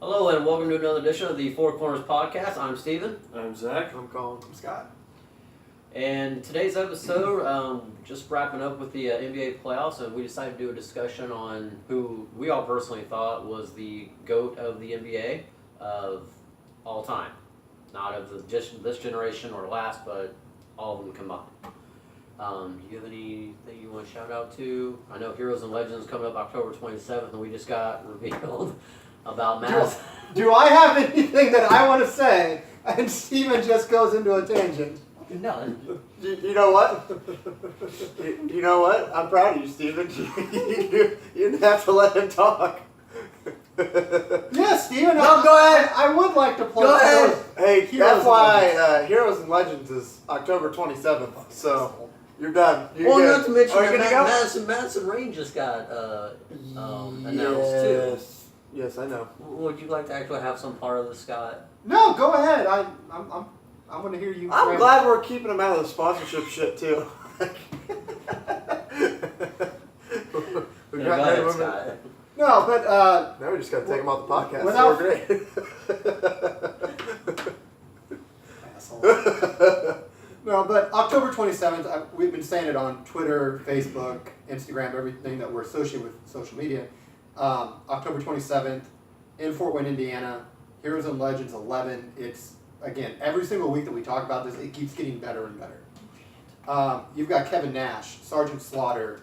Hello and welcome to another edition of the Four Corners Podcast. I'm Steven. I'm Zach. I'm Colin. I'm Scott. And today's episode, just wrapping up with the NBA playoffs, and we decided to do a discussion on who we all personally thought was the GOAT of the NBA of all time. Not of this generation or last, but all of them combined. Do you have anything you want to shout out to? I know Heroes and Legends coming up October 27th, and we just got revealed about Madison. Do I have anything that I want to say? And Steven just goes into a tangent. No. You know what? You know what? I'm proud of you, Steven. You didn't have to let him talk. Yeah, Steven. No, go ahead. I would like to play. Go ahead. Hey, Heroes that's why Heroes and Legends is October 27th. So you're done. You're Well, good. not to mention Are you that gonna go? Madison Rain just got announced too. Yes, I know. Would you like to actually have some part of this, Scott? No, go ahead. I'm going to hear you. I'm glad we're keeping him out of the sponsorship shit too. We Yeah, got go that ahead, woman- Scott. No, but Now we just got to take him off the podcast. Without- So we're Asshole. No, but October 27th, we've been saying it on Twitter, Facebook, Instagram, everything that we're associated with social media. October 27th in Fort Wayne, Indiana, Heroes and Legends 11. It's, again, every single week that we talk about this, it keeps getting better and better. You've got Kevin Nash, Sergeant Slaughter,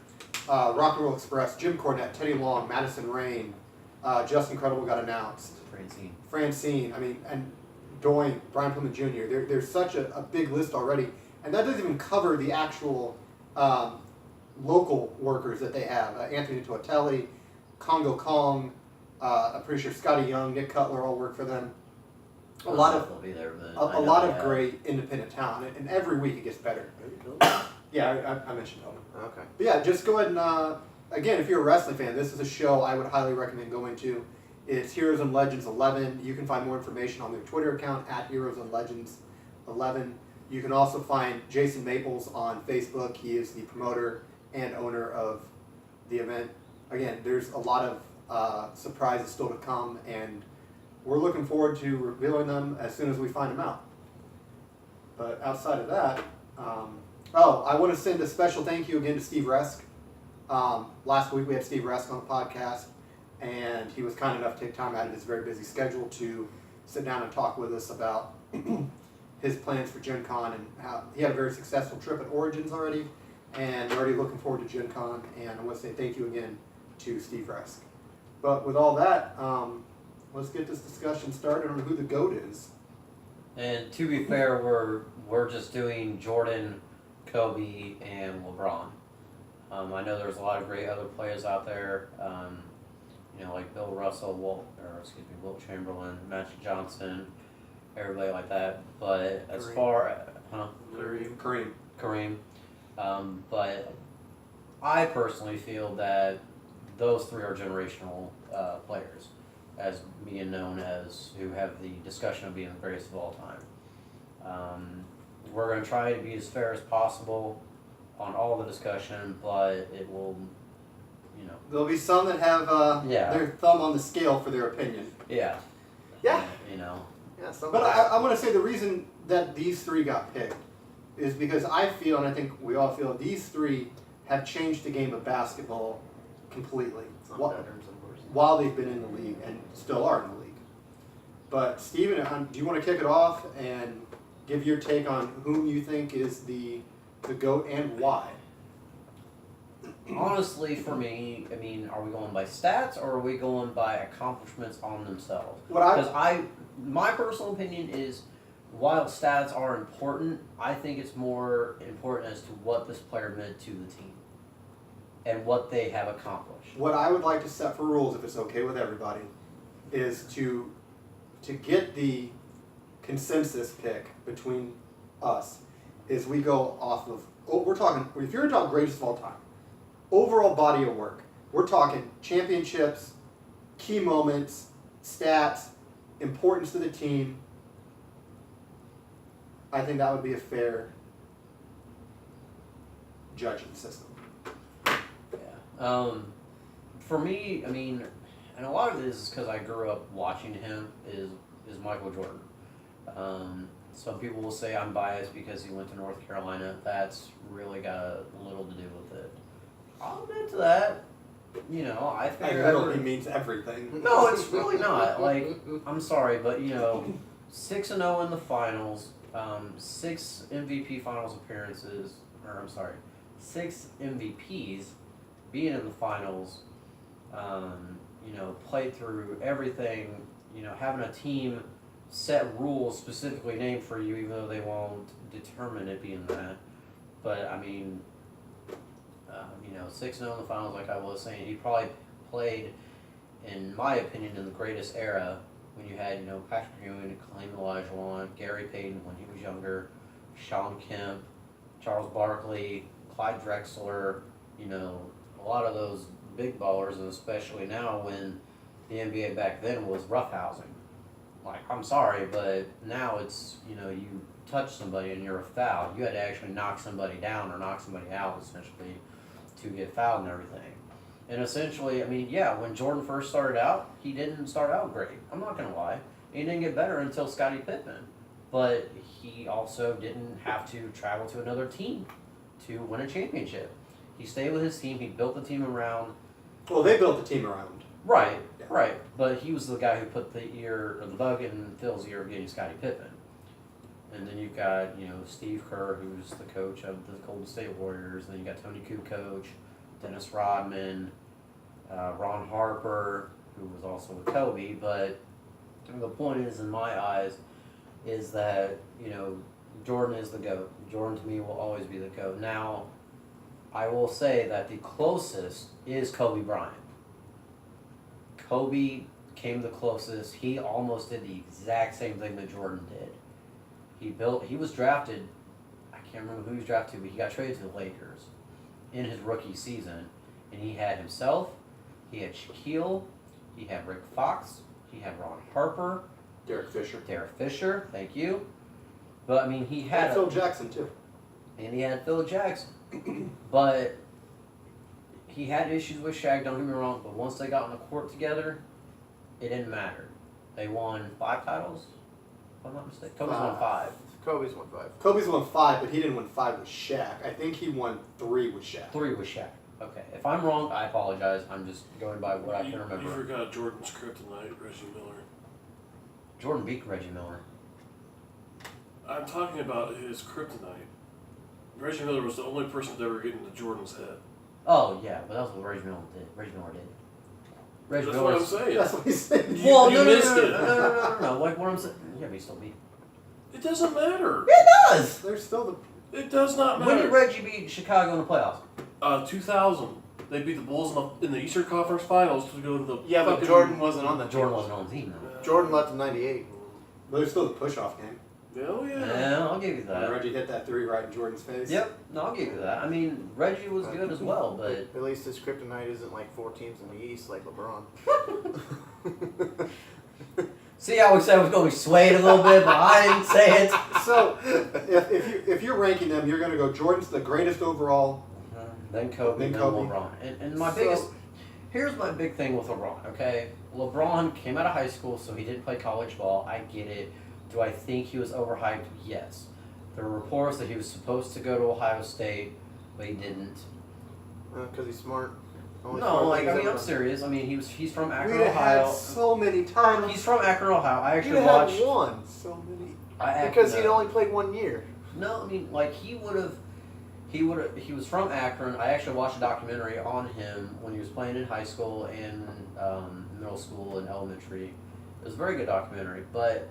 Rock and Roll Express, Jim Cornette, Teddy Long, Madison Rain, Justin Credible got announced. Francine, I mean, and Doink, Brian Pillman Jr. There's such a big list already, and that doesn't even cover the actual local workers that they have. Anthony Tuatelli, Congo Kong, I'm pretty sure Scotty Young, Nick Cutler all work for them. A lot of be there, but a lot of great independent talent, and every week it gets better. Yeah, I mentioned Tony. Okay. But yeah, just go ahead and, again, if you're a wrestling fan, this is a show I would highly recommend going to. It's Heroes and Legends 11. You can find more information on their Twitter account at Heroes and Legends 11. You can also find Jason Maples on Facebook. He is the promoter and owner of the event. Again, there's a lot of surprises still to come, and we're looking forward to revealing them as soon as we find them out. But outside of that, I want to send a special thank you again to Steve Resk. Last week we had Steve Resk on the podcast, and he was kind enough to take time out of his very busy schedule to sit down and talk with us about his plans for Gen Con, and how he had a very successful trip at Origins already, and we're already looking forward to Gen Con, and I want to say thank you again to Steve Resk. But with all that, let's get this discussion started on who the GOAT is. And to be fair, we're just doing Jordan, Kobe, and LeBron. I know there's a lot of great other players out there. Like Bill Russell, Wilt Chamberlain, Magic Johnson, everybody like that. But as Kareem. far, Kareem. but I personally feel that those three are generational players, as being known as who have the discussion of being the greatest of all time. We're going to try to be as fair as possible on all the discussion, but it will, There'll be some that have their thumb on the scale for their opinion. yeah. Yeah. Yeah, But I want to say the reason that these three got picked is because I feel, and I think we all feel, these three have changed the game of basketball completely while they've been in the league and still are in the league. But Steven, do you want to kick it off and give your take on whom you think is the GOAT and why? Honestly, for me, I mean, are we going by stats or are we going by accomplishments on themselves? Because my personal opinion is, while stats are important, I think it's more important as to what this player meant to the team and what they have accomplished. What I would like to set for rules, if it's okay with everybody, is to get the consensus pick between us, is we go off of, if you're talking greatest of all time, overall body of work, we're talking championships, key moments, stats, importance to the team. I think that would be a fair judging system. Yeah. For me, I mean, and a lot of it is because I grew up watching him is Michael Jordan. Some people will say I'm biased because he went to North Carolina. That's really got a little to do with it. I'll admit to that. You know, I think That literally means everything. no, it's really not. Like, I'm sorry, but 6-0 in the finals, 6 MVP finals appearances, or I'm sorry, 6 MVPs, being in the finals, played through everything, having a team set rules specifically named for you, even though they won't determine it being that. But, 6-0 in the finals, like I was saying, he probably played, in my opinion, in the greatest era when you had, Patrick Ewing, Kareem Olajuwon, Gary Payton when he was younger, Shawn Kemp, Charles Barkley, Clyde Drexler, a lot of those big ballers, and especially now when the NBA back then was roughhousing. Like, I'm sorry, but now it's, you touch somebody and you're a foul. You had to actually knock somebody down or knock somebody out, essentially, to get fouled and everything. And essentially, when Jordan first started out, he didn't start out great. I'm not going to lie. He didn't get better until Scottie Pippen. But he also didn't have to travel to another team to win a championship. He stayed with his team. He built the team around. Well, they built the team around. Right, Yeah. right. But he was the guy who put the bug in Phil's ear of getting Scottie Pippen. And then you've got, Steve Kerr, who's the coach of the Golden State Warriors. And then you got Tony Kukoc, Dennis Rodman, Ron Harper, who was also with Kobe. But the point is, in my eyes, is that, Jordan is the GOAT. Jordan, to me, will always be the GOAT. Now, I will say that the closest is Kobe Bryant. Kobe came the closest. He almost did the exact same thing that Jordan did. He was drafted, I can't remember who he was drafted to, but he got traded to the Lakers in his rookie season. And he had himself, he had Shaquille, he had Rick Fox, he had Ron Harper, Derek Fisher. Thank you. But he had And Phil Jackson, too. and he had Phil Jackson. But he had issues with Shaq, don't get me wrong, but once they got on the court together, it didn't matter. They won 5 titles, if I'm not mistaken. Kobe's won 5. Kobe's won 5. Kobe's won 5, but he didn't win 5 with Shaq. I think he won 3 with Shaq. 3 with Shaq. Okay. If I'm wrong, I apologize. I'm just going by what I can remember. You forgot Jordan's kryptonite, Reggie Miller. Jordan beat Reggie Miller. I'm talking about his kryptonite. Reggie Miller was the only person to ever get into Jordan's head. Oh, yeah, but that was what Reggie Miller did. Reggie That's Miller. what I'm saying. That's what he said. Well, You no, missed no, it. no. Like what I'm saying. Yeah, but he still beat. It doesn't matter. It does. There's still the... It does not When did matter. Reggie beat Chicago in the playoffs? 2000. They beat the Bulls in the Eastern Conference Finals to go to the. Yeah, but fucking- Jordan wasn't on that Jordan team. wasn't on the team though. Jordan left in 98. But there's still the push-off game. Hell yeah. Yeah, I'll give you When that. Reggie hit that 3 right in Jordan's face. Yep, no, I'll give you that. Reggie was good as well, but At least his kryptonite isn't like 4 teams in the East like LeBron. see how we said I was going to sway it a little bit, but I didn't say it. So, if you're ranking them, you're going to go Jordan's the greatest overall. Then Kobe, Then then Kobe. LeBron. And my So- biggest, here's my big thing with LeBron, okay? LeBron came out of high school, so he didn't play college ball. I get it. Do I think he was overhyped? Yes. There were reports that he was supposed to go to Ohio State, but he didn't. Because he's smart. Only No, smart like, things I'm ever. serious. he's from Akron, We'd have Ohio. had so many titles. He's from Akron, Ohio. I You actually had watched. one. So many. Because he'd only played 1 year. No, he was from Akron. I actually watched a documentary on him when he was playing in high school and middle school and elementary. It was a very good documentary. But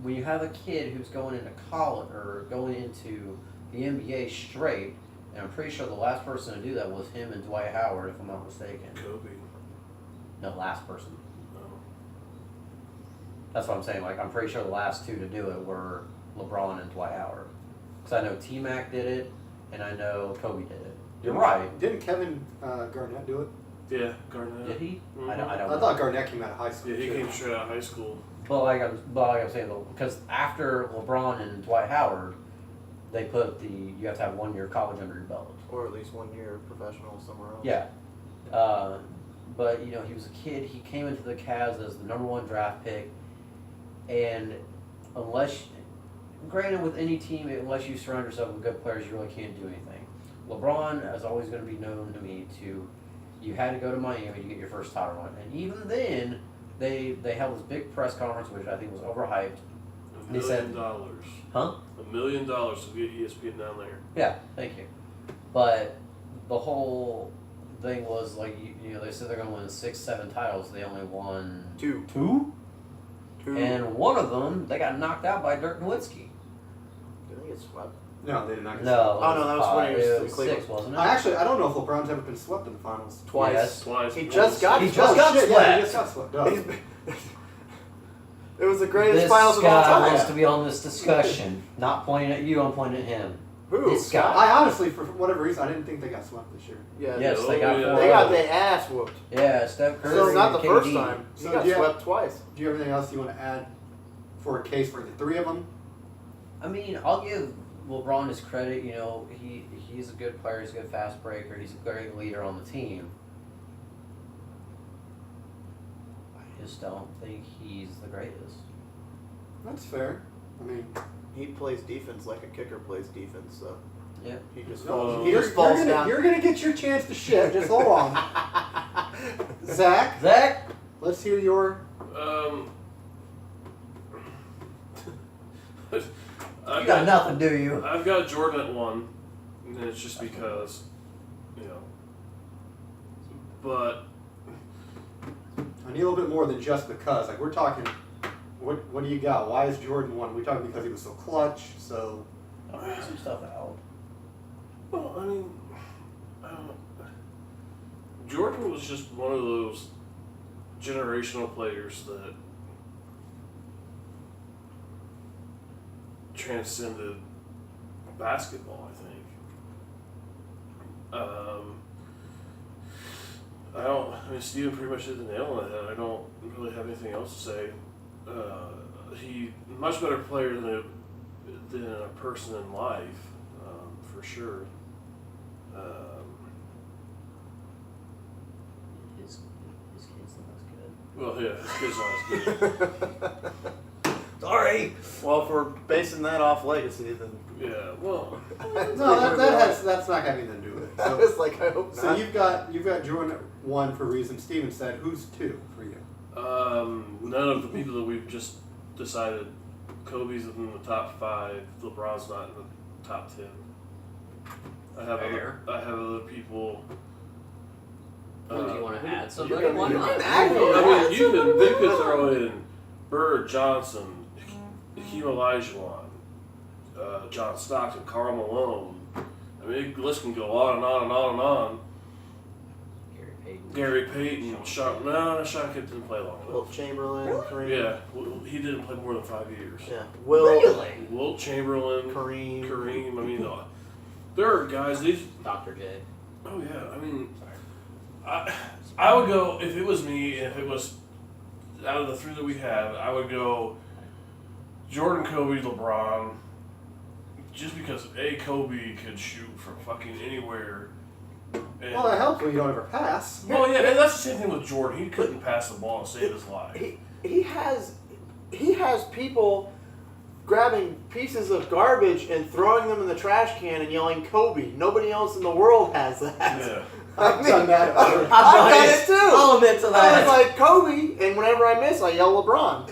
when you have a kid who's going into college or going into the NBA straight, and I'm pretty sure the last person to do that was him and Dwight Howard, if I'm not mistaken. Kobe. No, last person. No. That's what I'm saying. Like, I'm pretty sure the last 2 to do it were LeBron and Dwight Howard. Because I know T-Mac did it, and I know Kobe did it. You're right. Didn't Kevin Garnett do it? Yeah, Garnett. Did he? Mhm. I don't I know. thought Garnett came out of high school. Yeah, he too. came straight out of high school. But like I'm saying, because after LeBron and Dwight Howard, they put you have to have 1 year college under your belt. Or at least 1 year professional somewhere else. Yeah. but you know he was a kid. He came into the Cavs as the #1 draft pick, and granted, with any team, unless you surround yourself with good players, you really can't do anything. LeBron is always going to be known to me you had to go to Miami to get your first title run, and even then, they held this big press conference, which I think was overhyped. $1 They said- million. Huh? $1 million to get ESPN down there. Yeah, thank you. But the whole thing was like you know they said they're going to win 6, 7 titles. They only won Two. two, Two. and one of them they got knocked out by Dirk Nowitzki. Did they get swept? No, they did not. Get No, swept. Oh, no, that was when he was it in was Cleveland. 6, wasn't it? I don't know if LeBron's ever been swept in the finals. Twice. Yes. Twice. He once. just got He just got shit, swept. Yeah, he just got swept. He's Oh. been- It was the greatest This finals of all guy time. wants to be on this discussion. Not pointing at you, I'm pointing at him. Who? This guy. I honestly, for whatever reason, I didn't think they got swept this year. Yeah. Yes, they got yeah. 4. They got their ass whooped. Yeah, Steph Curry. So not the and first KD. time. He So got yeah. swept twice. Do you have anything else you want to add for a case for the three of them? I mean, I'll give LeBron his credit. You know, he's a good player. He's a good fast breaker. He's a great leader on the team. I just don't think he's the greatest. That's fair. I mean, He plays defense like a kicker plays defense, so Yep. he just No, falls. He you're, just falls down. you're gonna get your chance to shit. Just hold on, Zach. Zach, Let's hear your. you got nothing, do you? I've got Jordan at 1, and it's just because, you know. But I need a little bit more than just because. Like we're talking. What do you got? Why is Jordan 1? We talking because he was so clutch. So I'll figure some stuff out. well, I mean, I don't know. Jordan was just one of those generational players that transcended basketball, I think. I mean, Steven pretty much hit the nail on the head. I don't really have anything else to say. He much better player than a person in life, for sure. His kid's not as good. Well, yeah, his kid's not as good. Sorry. Well, if we're basing that off legacy, then Yeah, well, no, that's not got anything to do with it. I So, was like, I hope so not. you've got Jordan at 1 for reasons Steven said. Who's 2 for you? none of the people that we've just decided. Kobe's in the top 5. LeBron's not in the top 10. I have Fair. other people. Well, do you want to add you somebody? can- Why you not? can add it. I mean, you could throw in Bird Johnson, Hakeem Olajuwon, John Stockton, Karl Malone. I mean, the list can go on and on and on and on. Gary Payton, Sean Kidd didn't play long Wilt enough. Chamberlain, Really? Kareem. Yeah, he didn't play more than 5 years. Yeah. Wilt, Really? Wilt Chamberlain, Kareem. Kareem. I mean, there are guys. These. Dr. J. Oh yeah. I mean, Sorry. I would go if it was me. If it was out of the 3 that we have, I would go Jordan, Kobe, LeBron. Just because Kobe could shoot from fucking anywhere. And, Well, that helps when you don't ever pass. well, yeah, and that's the same thing with Jordan. He couldn't pass the ball and save his life. He has people grabbing pieces of garbage and throwing them in the trash can and yelling Kobe. Nobody else in the world has that. Yeah. I've done that. I've done it too. I'll admit to I that. was like Kobe, and whenever I miss, I yell LeBron.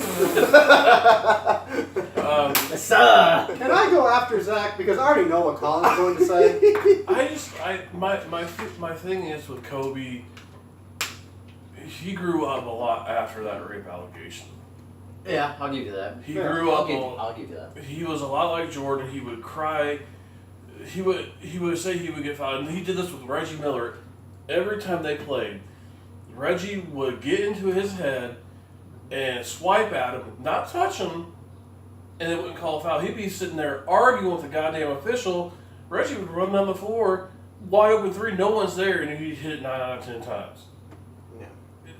Sir. Can I go after Zach because I already know what Colin's going to say? My thing is with Kobe. He grew up a lot after that rape allegation. Yeah, I'll give you that. He Yeah, grew up. I'll give you that. He was a lot like Jordan. He would cry. He would say he would get fouled, and he did this with Reggie Miller. Every time they played, Reggie would get into his head and swipe at him, not touch him, and they wouldn't call a foul. He'd be sitting there arguing with the goddamn official. Reggie would run down the floor, wide open 3, no one's there, and he'd hit it 9 out of 10 times. Yeah.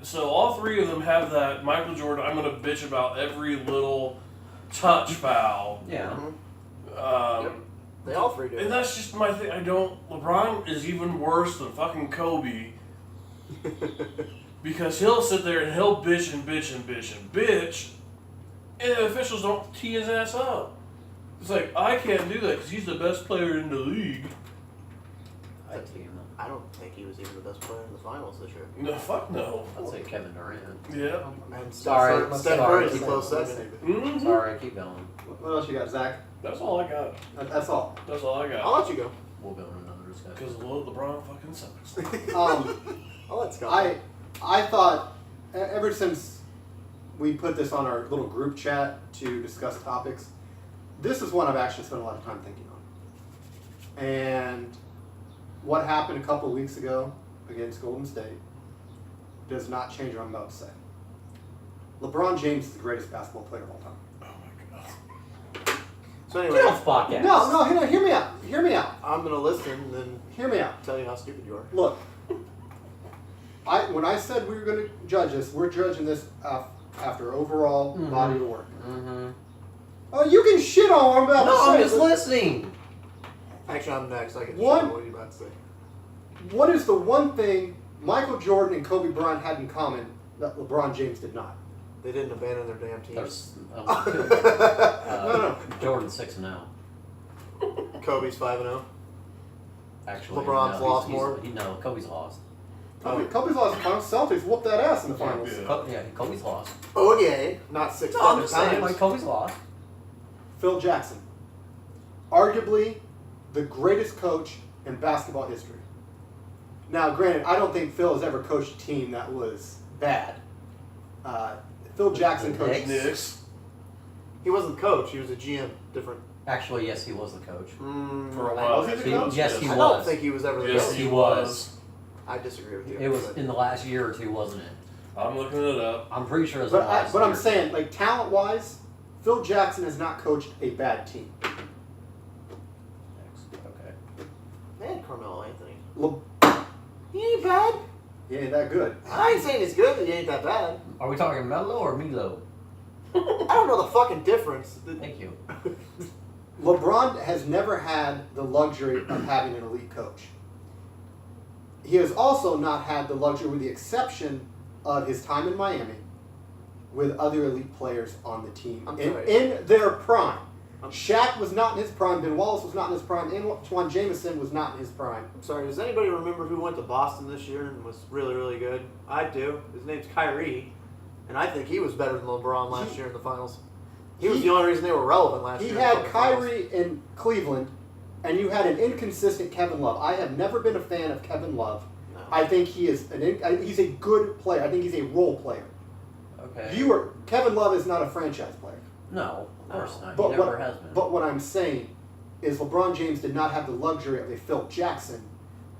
So all 3 of them have that Michael Jordan, I'm going to bitch about every little touch foul. Yeah. Yep. They all 3 do. And that's just my thing. LeBron is even worse than fucking Kobe. because he'll sit there and he'll bitch and bitch and bitch and bitch, and the officials don't tee his ass up. It's like, I can't do that because he's the best player in the league. I'd take him. I don't think he was even the best player in the finals this year. No, fuck no. I'd say Kevin Durant. Yeah. And Sorry, Steph sorry. Curry's a close second. Mm-hmm. Sorry, keep going. What else you got, Zach? That's all I got. That's all. That's all I got. I'll let you go. We'll go in another discussion. Because LeBron fucking sucks. I'll let Scott. I thought ever since we put this on our little group chat to discuss topics, this is one I've actually spent a lot of time thinking on. And what happened a couple of weeks ago against Golden State does not change what I'm about to say. LeBron James is the greatest basketball player of all time. Oh my god. So Get anyway, off podcast. No, hear me out. Hear me out. I'm gonna listen and then Hear me out. tell you how stupid you are. Look, when I said we were going to judge this, we're judging this after overall body of work. Mm-hmm. Oh, you can shit on what I'm about No, to say. I'm just listening. Actually, I'm next. I can One- show what are you about to say. What is the one thing Michael Jordan and Kobe Bryant had in common that LeBron James did not? They didn't abandon their damn team. There's No. Jordan 6-0. Kobe's 5-0. Actually, LeBron's no, lost he's- more? No, Kobe's lost. Kobe's lost the finals. Celtics whooped that ass in the finals. Yeah. Kobe's lost. Oh yeah, not 6 No, I'm fucking just saying, times. like Kobe's lost. Phil Jackson, arguably the greatest coach in basketball history. Now, granted, I don't think Phil has ever coached a team that was bad. Phil Jackson The coached. Knicks. He wasn't the coach. He was a GM. Different. Actually, yes, he was the coach. For a while. Was he the coach? Yes, he I was. don't think he was ever the Yes, coach. he was. I disagree with you. It was but- in the last year or two, wasn't it? I'm looking it up. I'm pretty sure it was the But last I'm year. saying, like talent-wise, Phil Jackson has not coached a bad team. Okay. They had Carmelo Anthony. Le- He ain't bad. he ain't that good. I ain't saying he's good, but he ain't that bad. Are we talking Melo or Milo? I don't know the fucking difference. Thank you. LeBron has never had the luxury of having an elite coach. He has also not had the luxury, with the exception of his time in Miami, with other elite players on the team I'm in, sorry. in their prime. Shaq was not in his prime. Ben Wallace was not in his prime. Antoine Jameson was not in his prime. I'm sorry, does anybody remember who went to Boston this year and was really, really good? I do. His name's Kyrie, and I think he was better than LeBron last year in the finals. He was the only reason they were relevant last He year. had in the finals. Kyrie in Cleveland, and you had an inconsistent Kevin Love. I have never been a fan of Kevin Love. No. I think he is he's a good player. I think he's a role player. Okay. Kevin Love is not a franchise player. No, of course not. But He never has been. But what I'm saying is LeBron James did not have the luxury of a Phil Jackson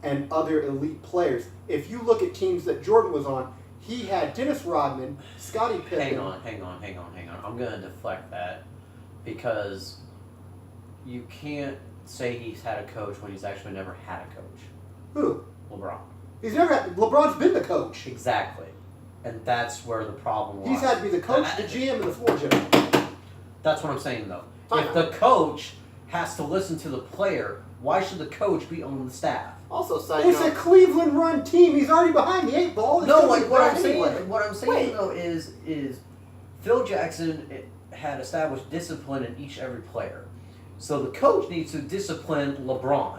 and other elite players. If you look at teams that Jordan was on, he had Dennis Rodman, Scottie Pippen. Hang on. I'm going to deflect that because you can't say he's had a coach when he's actually never had a coach. Who? LeBron. He's never had. LeBron's been the coach. Exactly. And that's where the problem was. He's had to be the coach, the GM, and the floor general. That's what I'm saying, though. Fine. If the coach has to listen to the player, why should the coach be on the staff? Also, side It's a note, Cleveland run team. He's already behind the 8 ball. It's No, gonna like be what I'm bad saying. anyway. What I'm saying Wait. though is Phil Jackson had established discipline in each every player, so the coach needs to discipline LeBron.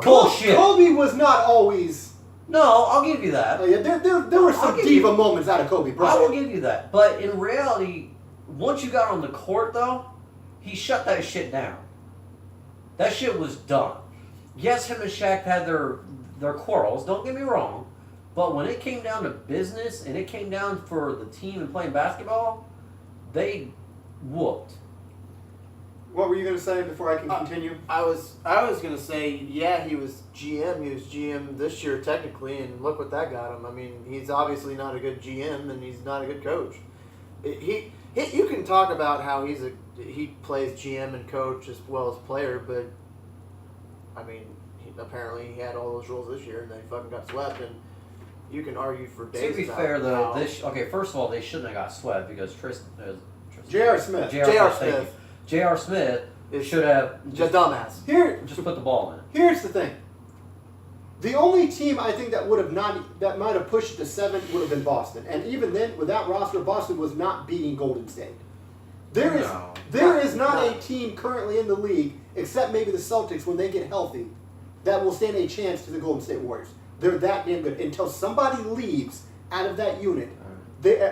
Bullshit. Kobe was not always. No, I'll give you that. There were I'll some give diva you- moments out of Kobe I will Bryant. give you that. But in reality, once you got on the court, though, he shut that shit down. That shit was done. Yes, him and Shaq had their quarrels. Don't get me wrong. But when it came down to business and it came down for the team and playing basketball, they whooped. What were you going to say before I can continue? I was gonna say, yeah, he was GM. He was GM this year technically, and look what that got him. I mean, he's obviously not a good GM, and he's not a good coach. He you can talk about how he plays GM and coach as well as player, but I mean, apparently he had all those roles this year, and they fucking got swept. And you can argue for days. To be about fair, though, how- first of all, they shouldn't have got swept because J.R. Smith. J.R. thank you. Smith J.R. Smith is should have just dumbass. Here, just put the ball in. here's the thing. The only team I think that might have pushed it to 7 would have been Boston, and even then, with that roster, Boston was not beating Golden State. There is not a team currently in the league, except maybe the Celtics when they get healthy, that will stand a chance to the Golden State Warriors. They're that damn good. Until somebody leaves out of that unit,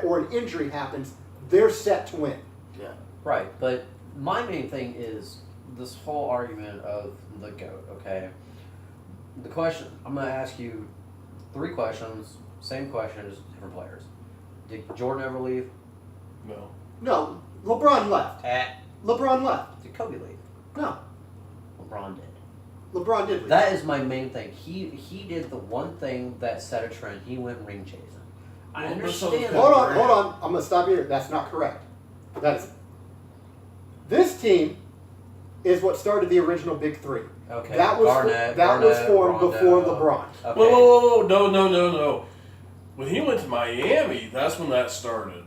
or an injury happens, they're set to win. Yeah. Right, but my main thing is this whole argument of the GOAT, okay? The question, I'm going to ask you 3 questions, same question, just different players. Did Jordan ever leave? No. No, LeBron left. LeBron left. Did Kobe leave? No, LeBron did. LeBron did leave. That is my main thing. He did the one thing that set a trend. He went ring chasing. I Well, but understand. so- that. Hold on. I'm going to stop you here. That's not correct. That is. This team is what started the original Big Three. Okay. That was Garnett, was formed Rondo. before LeBron. Okay. Whoa, no. When he went to Miami, that's when that started.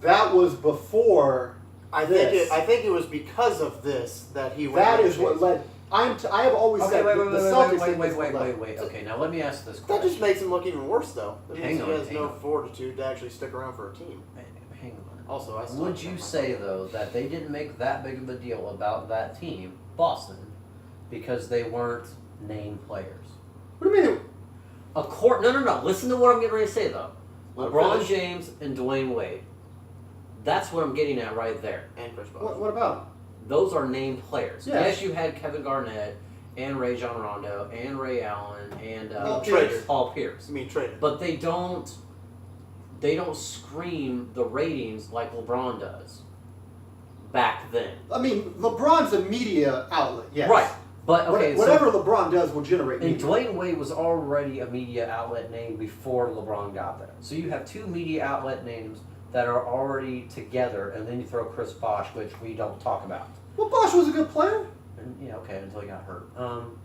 That was before. I this. think it was because of this that he went. That ring is what chasing. led. I have always Okay, said wait, the Celtics. think this led. wait. Okay, now let me ask this That question. just makes him look even worse, though. That Hang means on, he has hang no on. fortitude to actually stick around for a team. Hang on. Also, I still Would understand you my say point. though that they didn't make that big of a deal about that team, Boston, because they weren't named players? What do you mean? No. Listen to what I'm getting ready to say though. Let him LeBron finish. James and Dwayne Wade. That's what I'm getting at right there. And Chris Bosh. What about Those are named players. Yeah. Yes, you had Kevin Garnett and Ray John Rondo and Ray Allen and Paul Pierce. Paul Pierce. I mean, traded. But they don't scream the ratings like LeBron does back then. I mean, LeBron's a media outlet. Yes. Right. But okay, Whatever so LeBron does will generate and media. Dwayne Wade was already a media outlet name before LeBron got there. So you have 2 media outlet names that are already together, and then you throw Chris Bosh, which we don't talk about. Well, Bosh was a good player. And yeah, okay, until he got hurt. I'm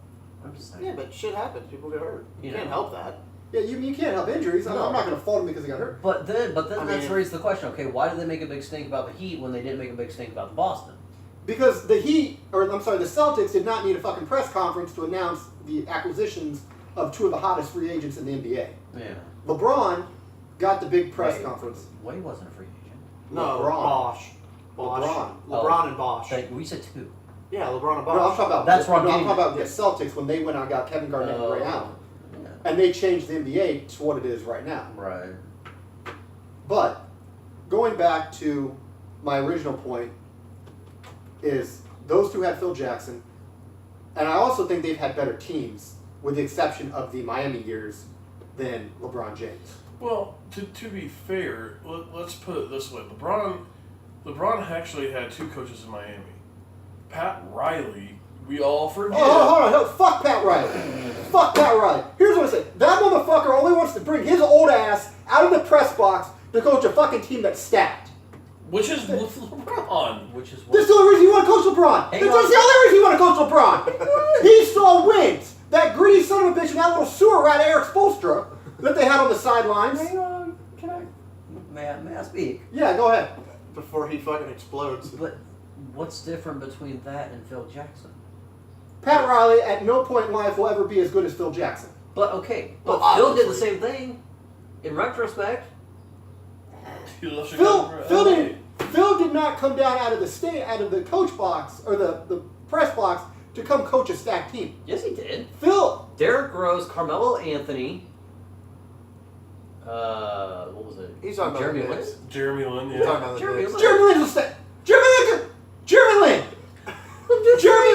just saying. Yeah, but shit happens. People get hurt. You You can't know. help that. Yeah, you can't help injuries. I'm No. not going to fault him because he got hurt. But then I let's mean- raise the question. Okay, why did they make a big stink about the Heat when they didn't make a big stink about the Boston? Because the Celtics did not need a fucking press conference to announce the acquisitions of 2 of the hottest free agents in the NBA. Yeah. LeBron got the big press Wade. conference. Wade wasn't a free agent. No, LeBron. Bosh. Bosh. LeBron. LeBron and Bosh. We said 2. Yeah, LeBron and Bosh. No, I'm talking about. That's what I'm no, I'm getting talking about the Celtics when they went out and got Kevin Garnett and Ray Allen, Yeah. and they changed the NBA to what it is right now. Right. But going back to my original point is those 2 had Phil Jackson, and I also think they've had better teams, with the exception of the Miami years, than LeBron James. Well, to be fair, let's put it this way: LeBron actually had 2 coaches in Miami. Pat Riley, we all forget. Oh, hold on, no, fuck Pat Riley. Fuck Pat Riley. Here's what I say. That motherfucker only wants to bring his old ass out of the press box to coach a fucking team that's stacked. Which is with LeBron. Which is what. This is the only reason you want to coach LeBron. Hang That's on. the only reason you want to coach LeBron. He saw wins. That greedy son of a bitch and that little sewer rat Eric Spoelstra that they had on the sidelines. Hang on. Can I? May I speak? Yeah, go ahead. Before he fucking explodes. But what's different between that and Phil Jackson? Pat Riley at no point in life will ever be as good as Phil Jackson. But okay, but Well, Phil did the obviously. same thing. In retrospect, He left Chicago for LA. Phil did not come down out of the coach box or the press box to come coach a stacked team. yes, he did. Phil, Derrick Rose, Carmelo Anthony. What was it? He's talking about Jeremy the Lin. Knicks. Jeremy Lin, He's talking yeah. about the Jeremy Knicks. Lin. Jeremy Lin was a stack. Jeremy Lin. Jeremy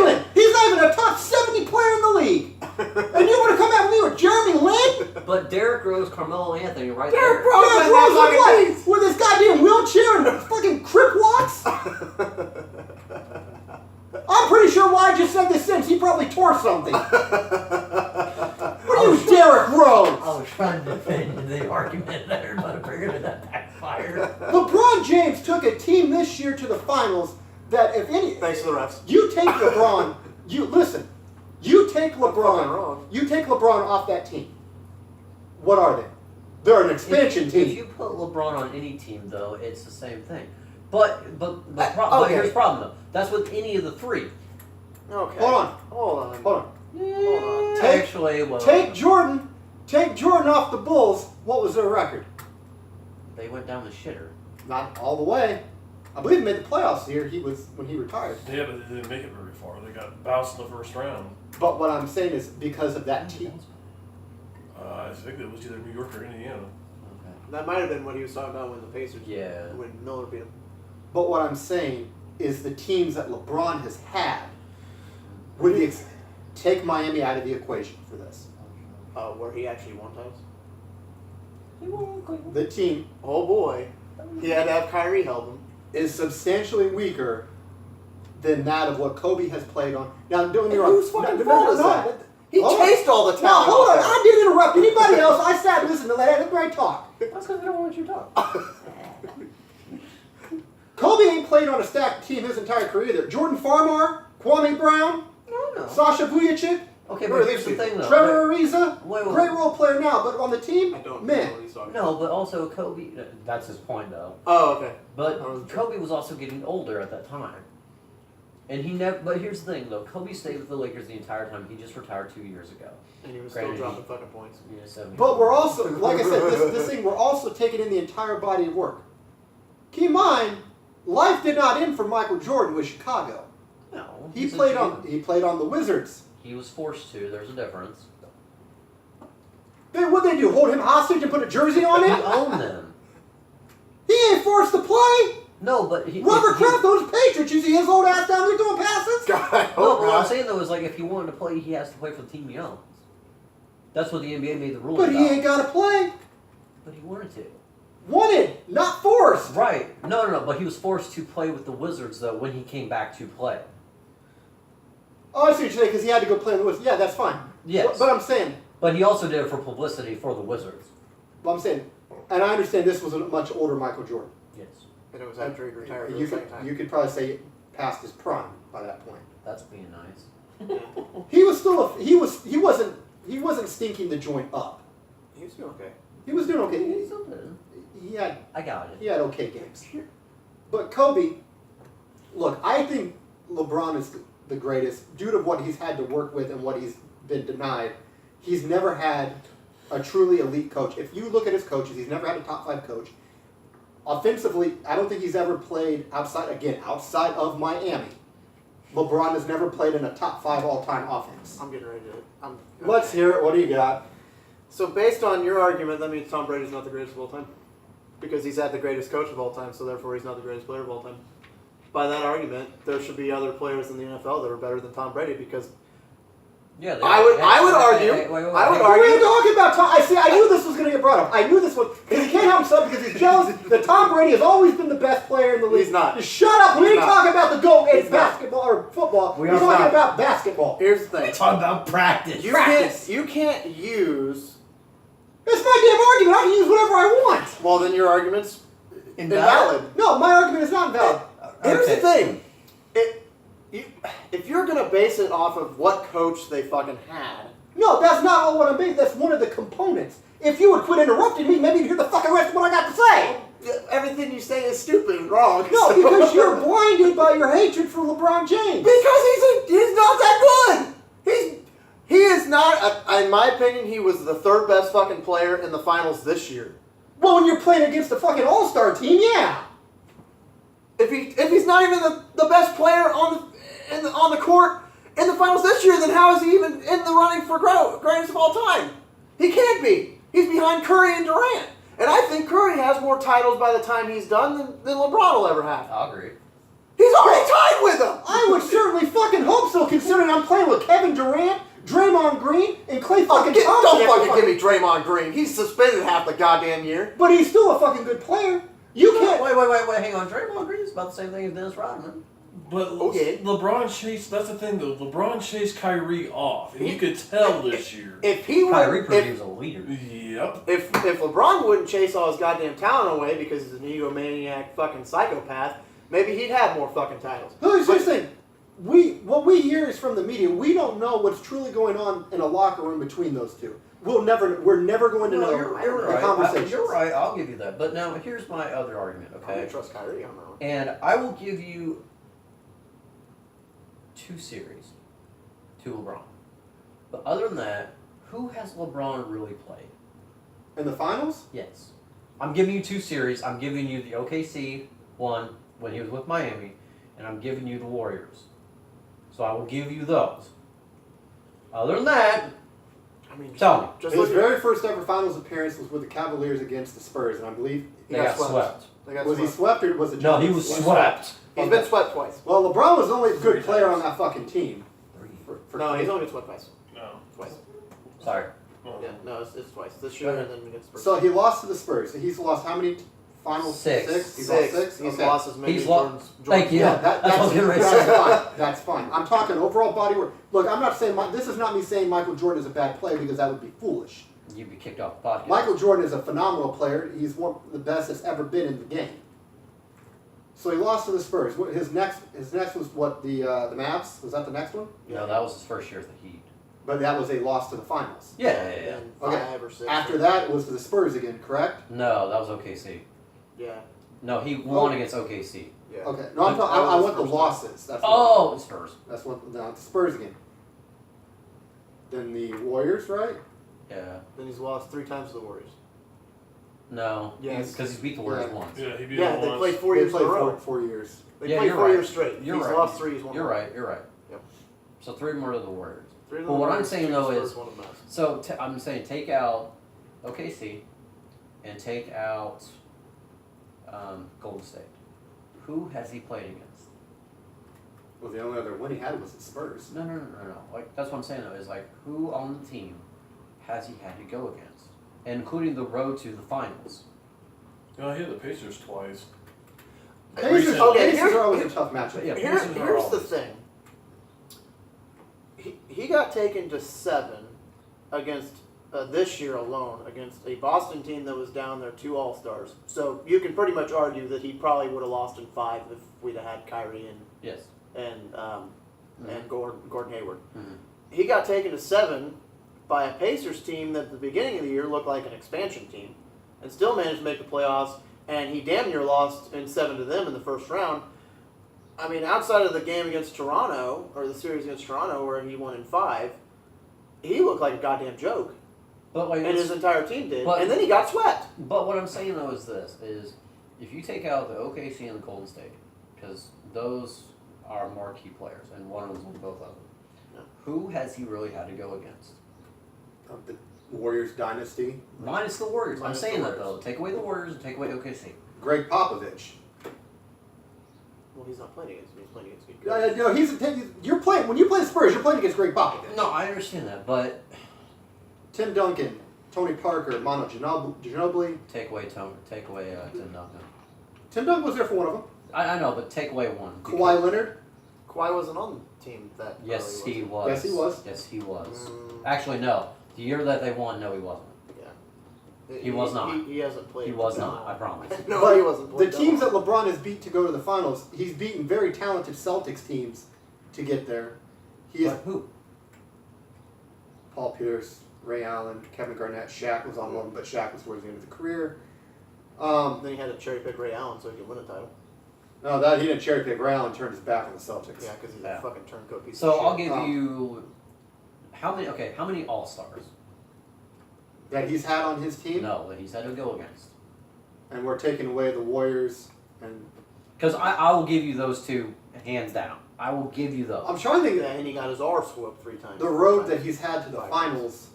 Lin. He's not even a top 70 player in the league. And you want to come at me with Jeremy Lin? But Derrick Rose, Carmelo Anthony, right Derrick there. Rose. Derrick in that Rose with fucking what? With his goddamn wheelchair and fucking crip walks? I'm pretty sure why just said this sentence. He probably tore something. What are you, Derrick Rose? I was trying to defend the argument there, but apparently that backfired. LeBron James took a team this year to the finals that if any... Thanks to the refs. You take LeBron... You take fucking LeBron... wrong. You take LeBron off that team. What are they? They're an expansion If team. you put LeBron on any team, though, it's the same thing. But Okay. here's the problem, though. That's with any of the 3. Okay. Hold on. Hold on. Hold on. Hold on. Actually, well, Take Jordan off the Bulls. What was their record? they went down the shitter. Not all the way. I believe they made the playoffs the year when he retired. Yeah, but they didn't make it very far. They got bounced in the first round. But what I'm saying is because of that team. I think it was either New York or Indiana. Okay. That might have been what he was talking about when the Pacers. Yeah. When Miller beat him. But what I'm saying is the teams that LeBron has had would be take Miami out of the equation for this. Where he actually won titles. The team Oh boy, he had to have Kyrie help him. is substantially weaker than that of what Kobe has played on. Now, don't get me wrong. Whose fucking fault is that? He Hold on. chased all the Now, talent. hold on. out I didn't interrupt anybody else. I sat and listened to that great talk. That's because we don't want you to talk. Kobe ain't played on a stacked team his entire career either. Jordan Farmar, Kwame Brown, No. Sasha Vujacic, Okay, Where are but here's the these thing though. Trevor Ariza, Wait. great role player now, but on the team, I don't man. know what he's talking No, but also Kobe. That's his point though. Oh, okay. But I wasn't sure. Kobe was also getting older at that time. And he never. But here's the thing, though. Kobe stayed with the Lakers the entire time. He just retired 2 years ago. And he was Granted, still dropping fucking points. Yeah, 70. But we're also, like I said, this thing, we're also taking in the entire body of work. Keep in mind, life did not end for Michael Jordan with Chicago. No. He he's a played G. on the Wizards. He was forced to. There's a difference. What'd they do? Hold him hostage and put a jersey on He him? owned them. He ain't forced to play. No, but he. Robert he- Kraft owns the Patriots. You see his old ass down there doing passes? God, No, but what I'm not. saying though is like if he wanted to play, he has to play for the team he owns. That's what the NBA made the rules But about. he ain't got to play. But he wanted to. Wanted, not forced. Right. No. But he was forced to play with the Wizards though when he came back to play. Oh, I see what you're saying, because he had to go play in the Wizards. Yeah, that's fine. Yes. But I'm saying, But he also did it for publicity for the Wizards. and I understand this was a much older Michael Jordan. Yes. And it was after he retired for You the second time. you could probably say past his prime by that point. That's being nice. He was still he wasn't stinking the joint up. He was doing okay. He was doing okay. He's something. I got it. He had okay games. But Kobe, look, I think LeBron is the greatest due to what he's had to work with and what he's been denied. He's never had a truly elite coach. If you look at his coaches, he's never had a top 5 coach. Offensively, I don't think he's ever played outside of Miami. LeBron has never played in a top 5 all-time offense. I'm getting ready to. Let's hear it. What do you got? So based on your argument, that means Tom Brady's not the greatest of all time, because he's had the greatest coach of all time. So therefore, he's not the greatest player of all time. By that argument, there should be other players in the NFL that are better than Tom Brady, because Yeah. I would argue. I would We're argue. talking about Tom. I knew this was going to get brought up. I knew this was because he can't help himself because he's jealous that Tom Brady has always been the best player in the league. He's not. Just shut up. We He's ain't not. talking about the GOAT in He's not. basketball or football. We We're are talking not. about basketball. Here's the thing. talking about practice. You can't use. That's my damn argument. I can use whatever I want. Well, then your argument's Invalid? invalid. No, my argument is not valid. Here's Okay. the thing. If you're gonna base it off of what coach they fucking had, No, that's not all what I'm being. That's one of the components. If you would quit interrupting me, maybe you'd hear the fucking rest of what I got to say. everything you say is stupid and wrong. No, so- because you're blinded by your hatred for LeBron James. Because he's not that good. He is not. In my opinion, he was the third best fucking player in the finals this year. Well, when you're playing against a fucking all-star team, yeah. If he's not even the best player on the court in the finals this year, then how is he even in the running for greatest of all time? He can't be. He's behind Curry and Durant. And I think Curry has more titles by the time he's done than LeBron will ever have. I'll agree. He's already tied with him. I would certainly fucking hope so, considering I'm playing with Kevin Durant, Draymond Green, and Klay fucking Thompson. Don't every fucking give me Draymond Green. He's suspended half the goddamn year. But he's still a fucking good player. You can't. Wait, hang on. Draymond Green is about the same thing as Dennis Rodman. But Okay. LeBron chased. That's the thing, though. LeBron chased Kyrie off, and you could tell this year. If he Kyrie would, proved he was a leader. Yep. if LeBron wouldn't chase all his goddamn talent away because he's an egomaniac fucking psychopath, maybe he'd have more fucking titles. Here's the thing. What we hear is from the media. We don't know what's truly going on in a locker room between those two. We're never going to No, know you're the right. conversations. You're right. I'll give you that. But now here's my other argument. I Okay. don't trust Kyrie on that one. And I will give you 2 series to LeBron. But other than that, who has LeBron really played? In the finals? Yes. I'm giving you 2 series. I'm giving you the OKC one when he was with Miami, and I'm giving you the Warriors. So I will give you those. Other than that, I mean, tell me. just His look at very first ever finals appearance was with the Cavaliers against the Spurs, and I believe They got swept. They got was he swept. swept or was it? No, he was swept. He's been swept twice. Well, LeBron was the only good 3 player times. on that fucking team. For No, he's only been swept twice. No. Twice. Sorry. Well, Yeah, no, it's twice. This year and then against Spurs. So he lost to the Spurs. He's lost how many finals? 6. He's lost 6. He's Okay. lost as many He's as lo- Jordan's. Thank you. Yeah, That's what I was getting ready to that's say. fine. That's fine. I'm talking overall body work. Look, I'm not saying this is not me saying Michael Jordan is a bad player because that would be foolish. You'd be kicked off the podcast. Michael Jordan is a phenomenal player. He's one of the best that's ever been in the game. So he lost to the Spurs. His next was what the Mavs. Was that the next one? No, that was his first year at the Heat. But that was a loss to the finals. Yeah. And Okay. 5 or 6. After that, it was to the Spurs again, correct? No, that was OKC. Yeah. No, he won against OKC. Yeah. Okay. No, I'm But talking, that I was want the the first losses. That's Oh, it's Spurs. That's what. No, the Spurs again. Then the Warriors, right? Yeah. Then he's lost 3 times to the Warriors. No. Yes. Because he's beat the Warriors Yeah. once. Yeah, he beat Yeah, him they once. played 4 They years in a played row. 4 years. They Yeah, played you're 4 right. years straight. You're he's right. lost 3. He's won You're 1. right. You're right. Yep. So 3 more to the Warriors. 3 to the Well, what I'm Warriors, saying, 2 to though, Spurs, is- 1 to the Mavs. So I'm saying take out OKC and take out Golden State. Who has he played against? Well, the only other win he had was the Spurs. No. Like that's what I'm saying though is like who on the team has he had to go against, including the road to the finals. No, he had the Pacers twice. Pacers, Recent- Okay, Pacers here's- are always a tough matchup. Yeah. Here, Pacers are here's the always- thing. He got taken to 7 against this year alone against a Boston team that was down their 2 All-Stars. So you can pretty much argue that he probably would have lost in 5 if we'd have had Kyrie Yes. and Gordon Hayward. Mhm. He got taken to 7 by a Pacers team that at the beginning of the year looked like an expansion team and still managed to make the playoffs, and he damn near lost in 7 to them in the first round. I mean, outside of the game against Toronto, or the series against Toronto where he won in 5, he looked like a goddamn joke. But like, And his entire team did. But- And then he got swept. but what I'm saying though is this: is if you take out the OKC and the Golden State, because those are marquee players, and one of them's won both of them. Yeah. Who has he really had to go against? Of the Warriors dynasty, Minus the Warriors. Minus I'm saying the that though. Take away the Warriors and take away OKC. Greg Popovich. Well, he's not playing against him. He's playing against good No, you're playing when you play the Spurs. You're playing against Greg Popovich. No, I understand that, but Tim Duncan, Tony Parker, Manu Ginobili. take away Tim Duncan. Tim Duncan was there for one of them. I know, but take away one. Kawhi Leonard. Kawhi wasn't on the team that Yes, early, he was was. Yes, he was. Yes, he was. Mm, Actually, no. The year that they won, no, he wasn't. He was not. He hasn't played. He was not. I promise. No, But he wasn't. The played teams that that LeBron has beat to go to the finals, he's beaten very talented Celtics teams to get there. He is But who? Paul Pierce, Ray Allen, Kevin Garnett, Shaq was on one, but Shaq was towards the end of the career. Then he had to cherry pick Ray Allen so he could win a title. No, that he didn't cherry pick. Ray Allen turned his back on the Celtics. Yeah, because he's Yeah. a fucking turncoat piece So of shit. I'll give Oh. you how many? Okay, how many All Stars? That he's had on his team, No, that he's had to go against. and we're taking away the Warriors. And Because I will give you those two hands down. I will give you those. I'm trying to think Yeah, and he got his arse whooped 3 times. the road that he's had to the 5 finals.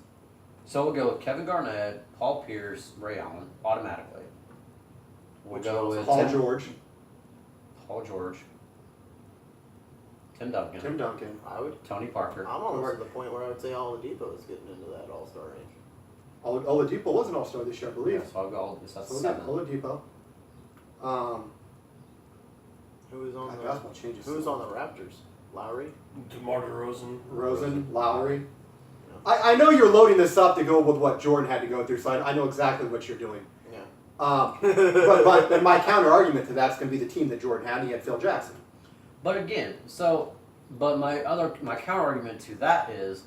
So we'll go with Kevin Garnett, Paul Pierce, Ray Allen, automatically. We'll Which go also- with Paul George, Paul George, Tim Duncan, Tim Duncan. I would. Tony Parker. I'm almost to the point where I would say Oladipo is getting into that All-Star range. Oladipo was an All-Star this year, I believe. Yeah, so I'll go all this. That's So we got 7. Oladipo. Who is on God, the basketball changes. Who's on the Raptors? Lowry. DeMar DeRozan. Rosen, Lowry. I know you're loading this up to go with what Jordan had to go through, so I know exactly what you're doing. Yeah. But my counter argument to that's going to be the team that Jordan had. And he had Phil Jackson. But again, but my counter argument to that is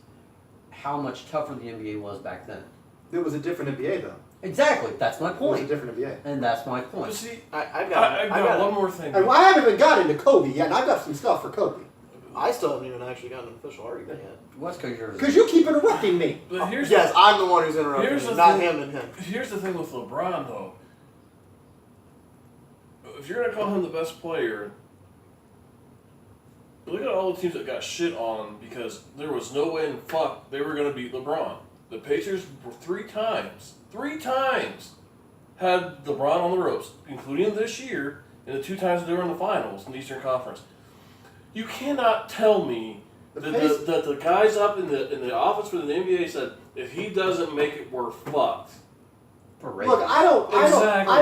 how much tougher the NBA was back then. It was a different NBA though. Exactly, that's my It was a point, different NBA. and that's my But point. see, I've I've got one more thing. And I haven't even got into Kobe yet, and I've got some stuff for Kobe. I still haven't even actually gotten an official argument yet. What's because you're. Because you keep interrupting me. But here's Yes, I'm the one who's interrupting here's him, the not thing- him and him. Here's the thing with LeBron, though. If you're gonna call him the best player, look at all the teams that got shit on because there was no way in fuck they were gonna beat LeBron. The Pacers were three times had LeBron on the ropes, including this year and the 2 times they were in the finals in the Eastern Conference. You cannot tell me that the guys up in the office for the NBA said if he doesn't make it, we're fucked. Look, I don't. Exactly.